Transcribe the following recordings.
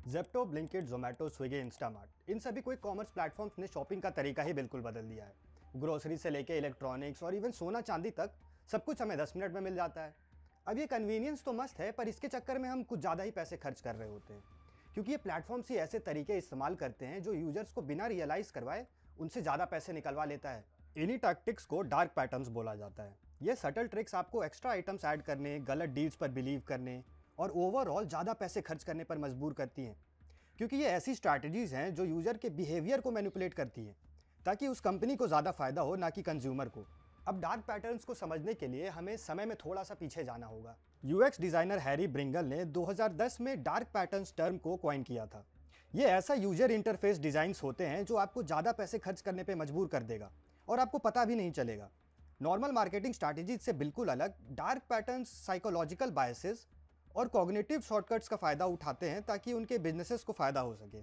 Zepto, Blinkit, Zomato, Swiggy, Instamart इन सभी quick commerce platforms ने शॉपिंग का तरीका ही बिल्कुल बदल दिया है। ग्रोसरी से लेके इलेक्ट्रॉनिक्स और इवन सोना चांदी तक सब कुछ हमें 10 मिनट में मिल जाता है। अब ये कन्वीनियंस तो मस्त है, पर इसके चक्कर में हम कुछ ज़्यादा ही पैसे खर्च कर रहे होते हैं, क्योंकि ये प्लेटफॉर्म्स ही ऐसे तरीके इस्तेमाल करते हैं जो यूजर्स को बिना रियलाइज़ करवाए उनसे ज़्यादा पैसे निकलवा लेता है। इन्हीं टैक्टिक्स को डार्क पैटर्न्स बोला जाता है। ये सटल ट्रिक्स आपको एक्स्ट्रा आइटम्स ऐड करने, गलत डील्स पर बिलीव करने और ओवरऑल ज़्यादा पैसे खर्च करने पर मजबूर करती हैं, क्योंकि ये ऐसी स्ट्रैटेजीज हैं जो यूजर के बिहेवियर को मैनिपुलेट करती हैं ताकि उस कंपनी को ज़्यादा फायदा हो, ना कि कंज्यूमर को। अब डार्क पैटर्न्स को समझने के लिए हमें समय में थोड़ा सा पीछे जाना होगा। यूएक्स डिजाइनर हैरी ब्रिंगल ने 2010 में डार्क पैटर्न्स टर्म को कॉइन किया था। ये ऐसा यूजर इंटरफेस डिजाइन्स होते हैं जो आपको ज़्यादा पैसे खर्च करने पर मजबूर कर देगा और आपको पता भी नहीं चलेगा। नॉर्मल मार्केटिंग स्ट्रैटेजीज से बिल्कुल अलग, डार्क पैटर्न्स साइकोलॉजिकल बायसेस और कॉग्निटिव शॉर्टकट्स का फ़ायदा उठाते हैं ताकि उनके बिजनेसेस को फ़ायदा हो सके।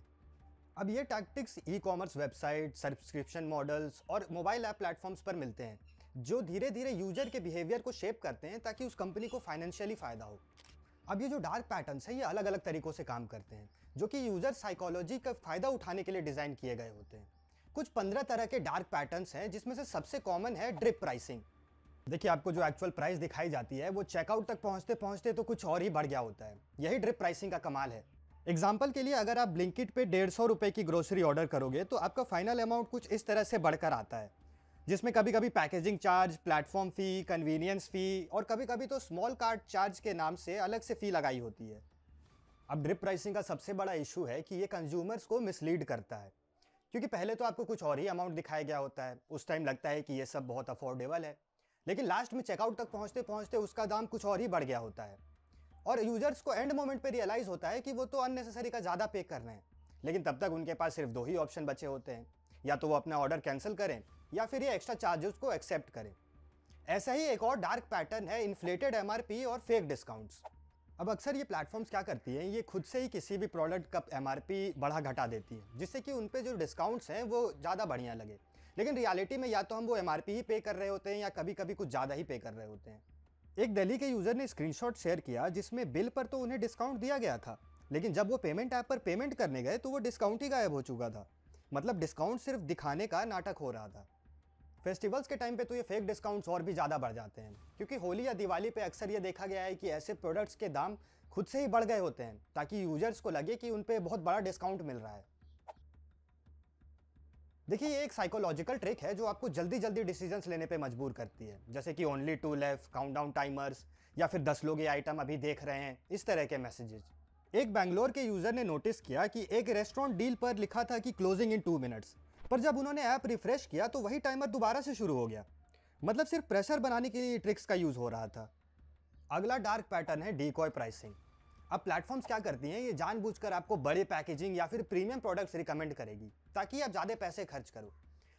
अब ये tactics e commerce website, subscription models और मोबाइल ऐप प्लेटफॉर्म्स पर मिलते हैं, जो धीरे धीरे यूजर के बिहेवियर को शेप करते हैं ताकि उस कंपनी को फाइनेंशियली फ़ायदा हो। अब ये जो डार्क पैटर्न्स हैं, ये अलग अलग तरीक़ों से काम करते हैं, जो कि यूज़र साइकोलॉजी का फ़ायदा उठाने के लिए डिज़ाइन किए गए होते हैं। कुछ 15 तरह के डार्क पैटर्न्स हैं, जिसमें से सबसे कॉमन है ड्रिप प्राइसिंग। देखिए, आपको जो एक्चुअल प्राइस दिखाई जाती है वो चेकआउट तक पहुंचते पहुंचते तो कुछ और ही बढ़ गया होता है। यही ड्रिप प्राइसिंग का कमाल है। एग्जाम्पल के लिए, अगर आप ब्लिंकिट पे 150 रुपये की ग्रोसरी ऑर्डर करोगे तो आपका फाइनल अमाउंट कुछ इस तरह से बढ़कर आता है, जिसमें कभी कभी पैकेजिंग चार्ज, प्लेटफॉर्म फ़ी, कन्वीनियंस फ़ी और कभी कभी तो स्मॉल कार्ट चार्ज के नाम से अलग से फ़ी लगाई होती है। अब ड्रिप प्राइसिंग का सबसे बड़ा इशू है कि ये कंज्यूमर्स को मिसलीड करता है, क्योंकि पहले तो आपको कुछ और ही अमाउंट दिखाया गया होता है। उस टाइम लगता है कि ये सब बहुत अफोर्डेबल है, लेकिन लास्ट में चेकआउट तक पहुंचते पहुंचते उसका दाम कुछ और ही बढ़ गया होता है और यूजर्स को एंड मोमेंट पे रियलाइज होता है कि वो तो अननेसेसरी का ज़्यादा पे कर रहे हैं। लेकिन तब तक उनके पास सिर्फ दो ही ऑप्शन बचे होते हैं, या तो वो अपना ऑर्डर कैंसिल करें या फिर ये एक्स्ट्रा चार्जेस को एक्सेप्ट करें। ऐसा ही एक और डार्क पैटर्न है इन्फ्लेटेड एमआरपी और फेक डिस्काउंट्स। अब अक्सर ये प्लेटफॉर्म्स क्या करती हैं, ये खुद से ही किसी भी प्रोडक्ट का एमआरपी बढ़ा घटा देती है, जिससे कि उन पे जो डिस्काउंट्स हैं वो ज़्यादा बढ़िया लगे। लेकिन रियलिटी में या तो हम वो एमआरपी ही पे कर रहे होते हैं या कभी कभी कुछ ज़्यादा ही पे कर रहे होते हैं। एक दिल्ली के यूज़र ने स्क्रीनशॉट शेयर किया जिसमें बिल पर तो उन्हें डिस्काउंट दिया गया था, लेकिन जब वो पेमेंट ऐप पर पेमेंट करने गए तो वो डिस्काउंट ही गायब हो चुका था। मतलब डिस्काउंट सिर्फ दिखाने का नाटक हो रहा था। फेस्टिवल्स के टाइम पे तो ये फेक डिस्काउंट्स और भी ज़्यादा बढ़ जाते हैं, क्योंकि होली या दिवाली पे अक्सर ये देखा गया है कि ऐसे प्रोडक्ट्स के दाम खुद से ही बढ़ गए होते हैं ताकि यूजर्स को लगे कि उन पे बहुत बड़ा डिस्काउंट मिल रहा है। देखिए, ये एक साइकोलॉजिकल ट्रिक है जो आपको जल्दी जल्दी डिसीजंस लेने पे मजबूर करती है, जैसे कि ओनली 2 लेफ्ट, काउंटडाउन टाइमर्स या फिर 10 लोग ये आइटम अभी देख रहे हैं, इस तरह के मैसेजेस। एक बैंगलोर के यूजर ने नोटिस किया कि एक रेस्टोरेंट डील पर लिखा था कि क्लोजिंग इन 2 मिनट्स, पर जब उन्होंने ऐप रिफ्रेश किया तो वही टाइमर दोबारा से शुरू हो गया। मतलब सिर्फ प्रेशर बनाने के लिए ट्रिक्स का यूज हो रहा था। अगला डार्क पैटर्न है डीकॉय प्राइसिंग। अब प्लेटफॉर्म्स क्या करती हैं, ये जानबूझकर आपको बड़े पैकेजिंग या फिर प्रीमियम प्रोडक्ट्स रिकमेंड करेगी ताकि आप ज़्यादा पैसे खर्च करो।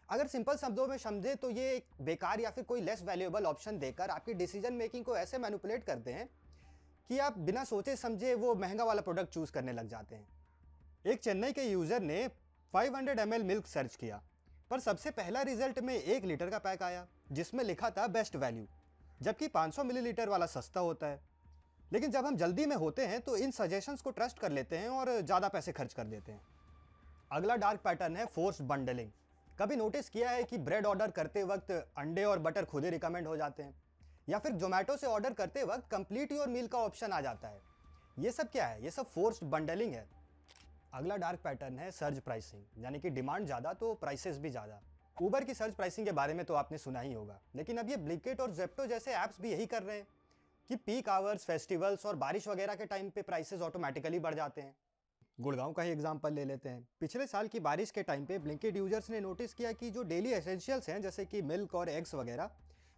अगर सिंपल शब्दों में समझे तो ये एक बेकार या फिर कोई लेस वैल्यूएबल ऑप्शन देकर आपकी डिसीजन मेकिंग को ऐसे मैनिपुलेट करते हैं कि आप बिना सोचे समझे वो महंगा वाला प्रोडक्ट चूज करने लग जाते हैं। एक चेन्नई के यूज़र ने 500 ml मिल्क सर्च किया, पर सबसे पहला रिजल्ट में 1 लीटर का पैक आया जिसमें लिखा था बेस्ट वैल्यू, जबकि 500 मिलीलीटर वाला सस्ता होता है। लेकिन जब हम जल्दी में होते हैं तो इन सजेशंस को ट्रस्ट कर लेते हैं और ज़्यादा पैसे खर्च कर देते हैं। अगला डार्क पैटर्न है फोर्स्ड बंडलिंग। कभी नोटिस किया है कि ब्रेड ऑर्डर करते वक्त अंडे और बटर खुद ही रिकमेंड हो जाते हैं, या फिर जोमेटो से ऑर्डर करते वक्त कंप्लीट योर मील का ऑप्शन आ जाता है। ये सब क्या है? ये सब फोर्स्ड बंडलिंग है। अगला डार्क पैटर्न है सर्ज प्राइसिंग, यानी कि डिमांड ज़्यादा तो प्राइसेस भी ज़्यादा। ऊबर की सर्ज प्राइसिंग के बारे में तो आपने सुना ही होगा, लेकिन अब ये ब्लिंकिट और ज़ेप्टो जैसे ऐप्स भी यही कर रहे हैं कि पीक आवर्स, फेस्टिवल्स और बारिश वगैरह के टाइम पे प्राइसेस ऑटोमेटिकली बढ़ जाते हैं। गुड़गांव का ही एग्जांपल ले लेते हैं। पिछले साल की बारिश के टाइम पे ब्लिंकिट यूजर्स ने नोटिस किया कि जो डेली एसेंशियल्स हैं जैसे कि मिल्क और एग्स वगैरह,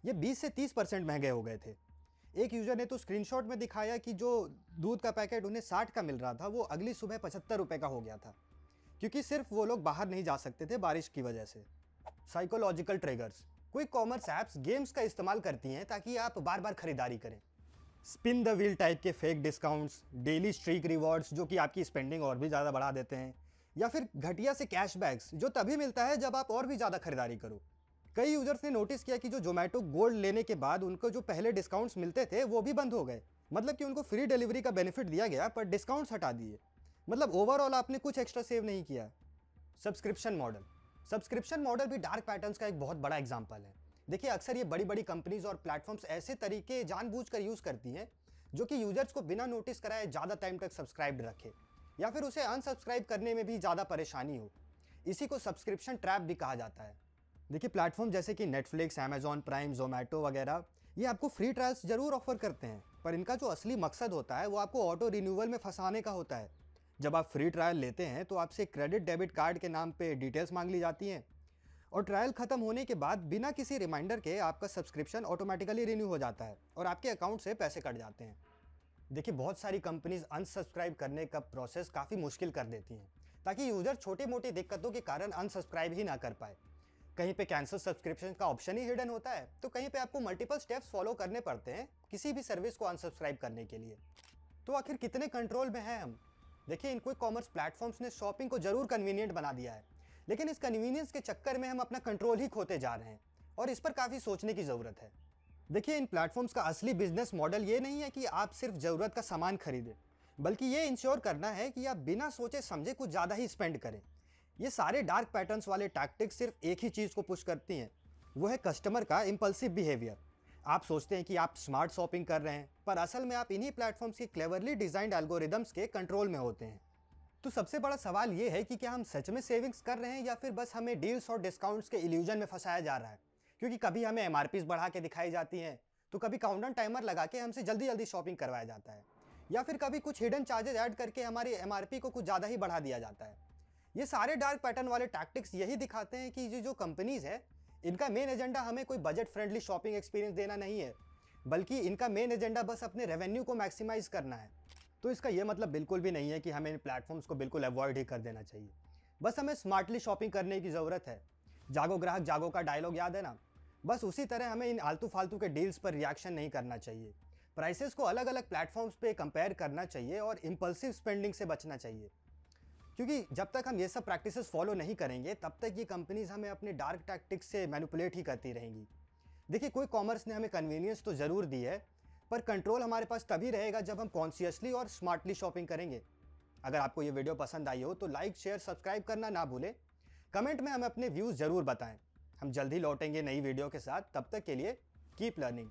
ये 20 से 30% महंगे हो गए थे। एक यूजर ने तो स्क्रीनशॉट में दिखाया कि जो दूध का पैकेट उन्हें 60 का मिल रहा था वो अगली सुबह 75 रुपये का हो गया था, क्योंकि सिर्फ वो लोग बाहर नहीं जा सकते थे बारिश की वजह से। Psychological triggers. Quick commerce apps games का इस्तेमाल करती हैं ताकि आप बार बार खरीदारी करें। स्पिन द व्हील टाइप के fake discounts, daily streak rewards जो कि आपकी स्पेंडिंग और भी ज़्यादा बढ़ा देते हैं, या फिर घटिया से कैशबैक्स जो तभी मिलता है जब आप और भी ज़्यादा खरीदारी करो। कई यूजर्स ने नोटिस किया कि जो जोमेटो गोल्ड लेने के बाद उनको जो पहले डिस्काउंट्स मिलते थे वो भी बंद हो गए। मतलब कि उनको फ्री डिलीवरी का बेनिफिट दिया गया पर डिस्काउंट्स हटा दिए, मतलब ओवरऑल आपने कुछ एक्स्ट्रा सेव नहीं किया। सब्सक्रिप्शन मॉडल भी डार्क पैटर्न्स का एक बहुत बड़ा एग्जाम्पल है। देखिए अक्सर ये बड़ी बड़ी कंपनीज और प्लेटफॉर्म्स ऐसे तरीके जानबूझकर यूज़ करती हैं जो कि यूजर्स को बिना नोटिस कराए ज़्यादा टाइम तक सब्सक्राइब्ड रखे या फिर उसे अनसब्सक्राइब करने में भी ज़्यादा परेशानी हो। इसी को सब्सक्रिप्शन ट्रैप भी कहा जाता है। देखिए प्लेटफॉर्म जैसे कि नेटफ्लिक्स, अमेजॉन प्राइम, जोमेटो वगैरह ये आपको फ्री ट्रायल्स जरूर ऑफर करते हैं, पर इनका जो असली मकसद होता है वो आपको ऑटो रिन्यूअल में फंसाने का होता है। जब आप फ्री ट्रायल लेते हैं तो आपसे क्रेडिट डेबिट कार्ड के नाम पे डिटेल्स मांग ली जाती हैं और ट्रायल खत्म होने के बाद बिना किसी रिमाइंडर के आपका सब्सक्रिप्शन ऑटोमेटिकली रिन्यू हो जाता है और आपके अकाउंट से पैसे कट जाते हैं। देखिए बहुत सारी कंपनीज अनसब्सक्राइब करने का प्रोसेस काफ़ी मुश्किल कर देती हैं ताकि यूज़र छोटी मोटी दिक्कतों के कारण अनसब्सक्राइब ही ना कर पाए। कहीं पे कैंसिल सब्सक्रिप्शन का ऑप्शन ही हिडन होता है, तो कहीं पे आपको मल्टीपल स्टेप्स फॉलो करने पड़ते हैं किसी भी सर्विस को अनसब्सक्राइब करने के लिए। तो आखिर कितने कंट्रोल में हैं हम? देखिए इन क्विक कॉमर्स प्लेटफॉर्म्स ने शॉपिंग को जरूर कन्वीनियंट बना दिया है, लेकिन इस कन्वीनियंस के चक्कर में हम अपना कंट्रोल ही खोते जा रहे हैं और इस पर काफ़ी सोचने की ज़रूरत है। देखिए इन प्लेटफॉर्म्स का असली बिजनेस मॉडल ये नहीं है कि आप सिर्फ ज़रूरत का सामान खरीदें, बल्कि ये इंश्योर करना है कि आप बिना सोचे समझे कुछ ज़्यादा ही स्पेंड करें। ये सारे डार्क पैटर्न्स वाले टैक्टिक्स सिर्फ एक ही चीज़ को पुश करती हैं, वो है कस्टमर का इम्पल्सिव बिहेवियर। आप सोचते हैं कि आप स्मार्ट शॉपिंग कर रहे हैं, पर असल में आप इन्हीं प्लेटफॉर्म्स के क्लेवरली डिजाइंड एल्गोरिदम्स के कंट्रोल में होते हैं। तो सबसे बड़ा सवाल ये है कि क्या हम सच में सेविंग्स कर रहे हैं या फिर बस हमें डील्स और डिस्काउंट्स के इल्यूजन में फंसाया जा रहा है। क्योंकि कभी हमें एमआरपीज बढ़ा के दिखाई जाती हैं, तो कभी काउंटडाउन टाइमर लगा के हमसे जल्दी जल्दी शॉपिंग करवाया जाता है, या फिर कभी कुछ हिडन चार्जेस ऐड करके हमारी एमआरपी को कुछ ज़्यादा ही बढ़ा दिया जाता है। ये सारे डार्क पैटर्न वाले टैक्टिक्स यही दिखाते हैं कि ये जो कंपनीज है इनका मेन एजेंडा हमें कोई बजट फ्रेंडली शॉपिंग एक्सपीरियंस देना नहीं है, बल्कि इनका मेन एजेंडा बस अपने रेवेन्यू को मैक्सिमाइज करना है। तो इसका यह मतलब बिल्कुल भी नहीं है कि हमें इन प्लेटफॉर्म्स को बिल्कुल अवॉइड ही कर देना चाहिए। बस हमें स्मार्टली शॉपिंग करने की ज़रूरत है। जागो ग्राहक जागो का डायलॉग याद है ना? बस उसी तरह हमें इन आलतू फालतू के डील्स पर रिएक्शन नहीं करना चाहिए। प्राइसेस को अलग अलग प्लेटफॉर्म्स पे कंपेयर करना चाहिए और इम्पल्सिव स्पेंडिंग से बचना चाहिए, क्योंकि जब तक हम ये सब प्रैक्टिसेस फॉलो नहीं करेंगे तब तक ये कंपनीज हमें अपने डार्क टैक्टिक्स से मैनिपुलेट ही करती रहेंगी। देखिए कोई कॉमर्स ने हमें कन्वीनियंस तो ज़रूर दी है, पर कंट्रोल हमारे पास तभी रहेगा जब हम कॉन्शियसली और स्मार्टली शॉपिंग करेंगे। अगर आपको ये वीडियो पसंद आई हो तो लाइक, शेयर, सब्सक्राइब करना ना भूलें। कमेंट में हमें अपने व्यूज़ ज़रूर बताएं। हम जल्दी लौटेंगे नई वीडियो के साथ। तब तक के लिए कीप लर्निंग।